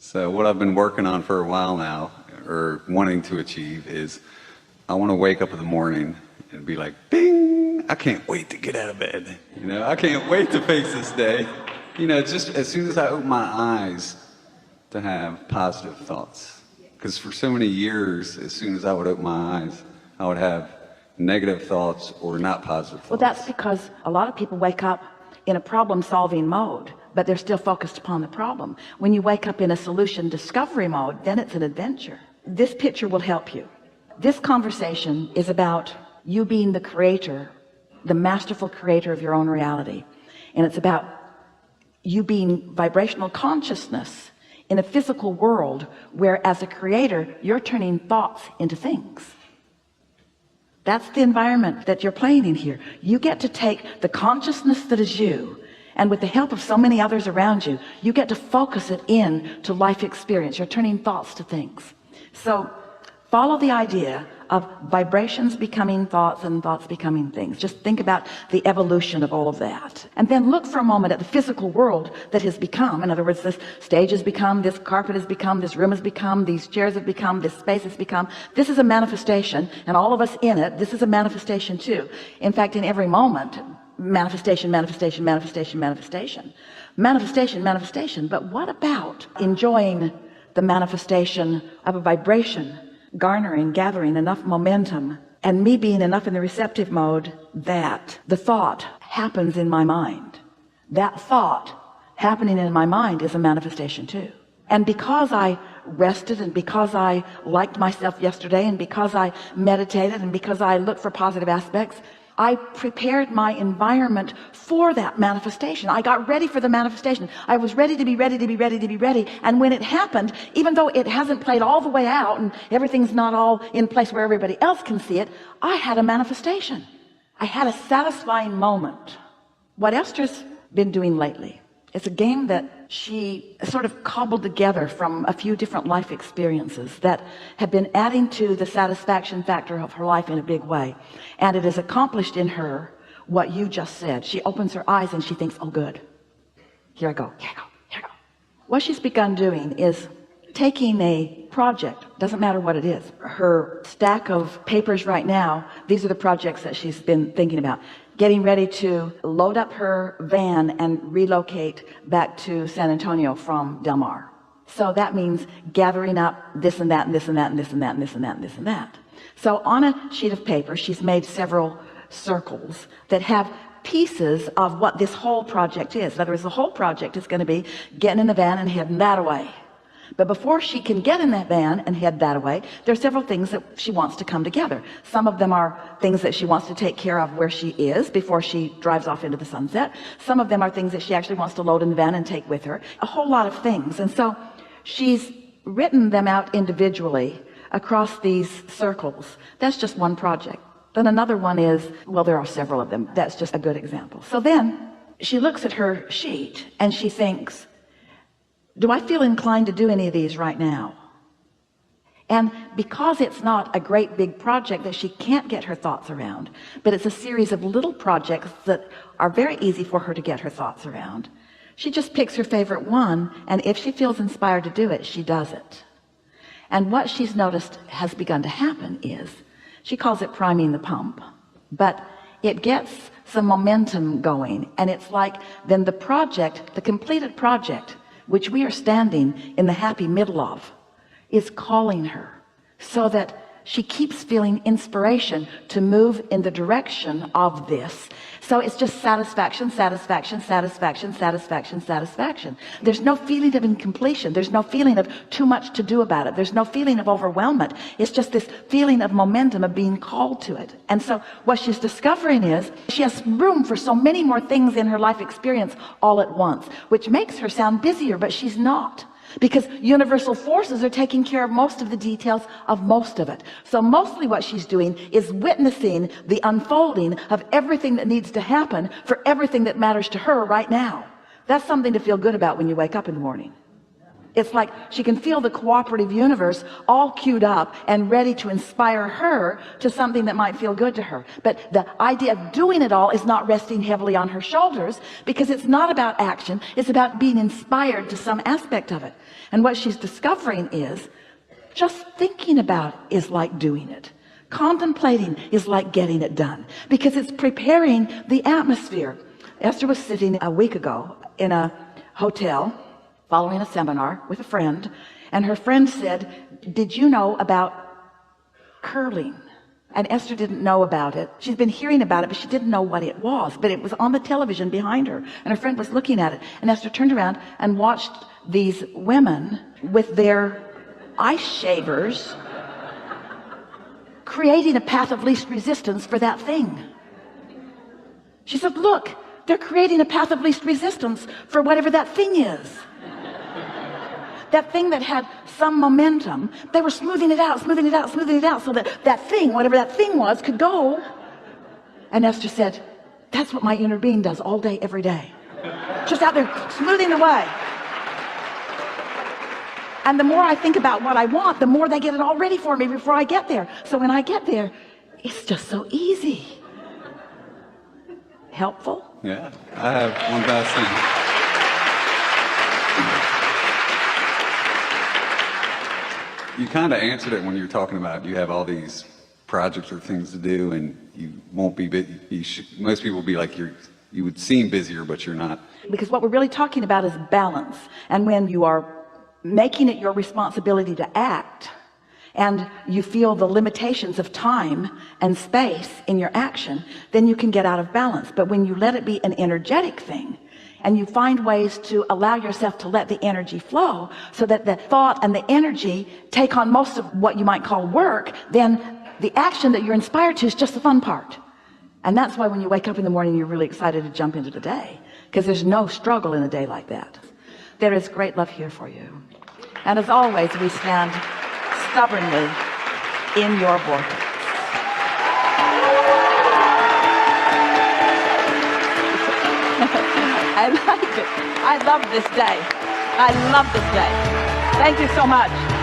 So what I've been working on for a while now, or wanting to achieve, is I want to wake up in the morning and be like, bing, I can't wait to get out of bed. I can't wait to face this day. Just as soon as I open my eyes, to have positive thoughts. Because for so many years, as soon as I would open my eyes, I would have negative thoughts or not positive thoughts. Well, that's because a lot of people wake up in a problem-solving mode, but they're still focused upon the problem. When you wake up in a solution discovery mode, then it's an adventure. This picture will help you. This conversation is about you being the creator, the masterful creator of your own reality. And it's about you being vibrational consciousness in a physical world where, as a creator, you're turning thoughts into things. That's the environment that you're playing in here. You get to take the consciousness that is you, and with the help of so many others around you, you get to focus it in to life experience. You're turning thoughts to things. So follow the idea of vibrations becoming thoughts and thoughts becoming things. Just think about the evolution of all of that, and then look for a moment at the physical world that has become. In other words, this stage has become, this carpet has become, this room has become, these chairs have become, this space has become. This is a manifestation, and all of us in it, this is a manifestation too. In fact, in every moment, manifestation, manifestation, manifestation, manifestation, manifestation, manifestation. But what about enjoying the manifestation of a vibration garnering, gathering enough momentum, and me being enough in the receptive mode that the thought happens in my mind? That thought happening in my mind is a manifestation too. And because I rested, and because I liked myself yesterday, and because I meditated, and because I looked for positive aspects, I prepared my environment for that manifestation. I got ready for the manifestation. I was ready to be ready to be ready to be ready. And when it happened, even though it hasn't played all the way out and everything's not all in place where everybody else can see it, I had a manifestation. I had a satisfying moment. What Esther's been doing lately, it's a game that she sort of cobbled together from a few different life experiences that have been adding to the satisfaction factor of her life in a big way. And it has accomplished in her what you just said. She opens her eyes and she thinks, oh good, here I go, here I go, here I go. What she's begun doing is taking a project, doesn't matter what it is, her stack of papers right now, these are the projects that she's been thinking about. Getting ready to load up her van and relocate back to San Antonio from Del Mar. So that means gathering up this and that and this and that and this and that and this and that and this and that. So on a sheet of paper, she's made several circles that have pieces of what this whole project is. In other words, the whole project is going to be getting in the van and heading that away. But before she can get in that van and head that way, there are several things that she wants to come together. Some of them are things that she wants to take care of where she is before she drives off into the sunset. Some of them are things that she actually wants to load in the van and take with her. A whole lot of things. And so she's written them out individually across these circles. That's just one project. Then another one is, well, there are several of them. That's just a good example. So then she looks at her sheet and she thinks, do I feel inclined to do any of these right now? And because it's not a great big project that she can't get her thoughts around, but it's a series of little projects that are very easy for her to get her thoughts around, she just picks her favorite one, and if she feels inspired to do it, she does it. And what she's noticed has begun to happen is, she calls it priming the pump, but it gets some momentum going, and it's like then the project, the completed project, which we are standing in the happy middle of, is calling her, so that she keeps feeling inspiration to move in the direction of this. So it's just satisfaction, satisfaction, satisfaction, satisfaction, satisfaction. There's no feeling of incompletion. There's no feeling of too much to do about it. There's no feeling of overwhelmment. It's just this feeling of momentum of being called to it. And so what she's discovering is she has room for so many more things in her life experience all at once, which makes her sound busier, but she's not. Because universal forces are taking care of most of the details of most of it. So mostly what she's doing is witnessing the unfolding of everything that needs to happen for everything that matters to her right now. That's something to feel good about when you wake up in the morning. It's like she can feel the cooperative universe all queued up and ready to inspire her to something that might feel good to her. But the idea of doing it all is not resting heavily on her shoulders, because it's not about action. It's about being inspired to some aspect of it. And what she's discovering is just thinking about it is like doing it. Contemplating is like getting it done, because it's preparing the atmosphere. Esther was sitting a week ago in a hotel following a seminar with a friend, and her friend said, did you know about curling? And Esther didn't know about it. She'd been hearing about it, but she didn't know what it was. But it was on the television behind her, and her friend was looking at it, and Esther turned around and watched these women with their ice shavers creating a path of least resistance for that thing. She said, look, they're creating a path of least resistance for whatever that thing is. That thing that had some momentum, they were smoothing it out, smoothing it out, smoothing it out, so that that thing, whatever that thing was, could go. And Esther said, that's what my inner being does all day, every day. Just out there smoothing the way. And the more I think about what I want, the more they get it all ready for me before I get there. So when I get there, it's just so easy. Helpful? Yeah, I have one last thing. You kind of answered it when you were talking about you have all these projects or things to do, and you won't be most people will be like you would seem busier, but you're not. Because what we're really talking about is balance. And when you are making it your responsibility to act, and you feel the limitations of time and space in your action, then you can get out of balance. But when you let it be an energetic thing, and you find ways to allow yourself to let the energy flow, so that the thought and the energy take on most of what you might call work, then the action that you're inspired to is just the fun part. And that's why when you wake up in the morning, you're really excited to jump into the day, because there's no struggle in a day like that. There is great love here for you. And as always, we stand stubbornly in your vortex. I like it. I love this day. I love this day. Thank you so much.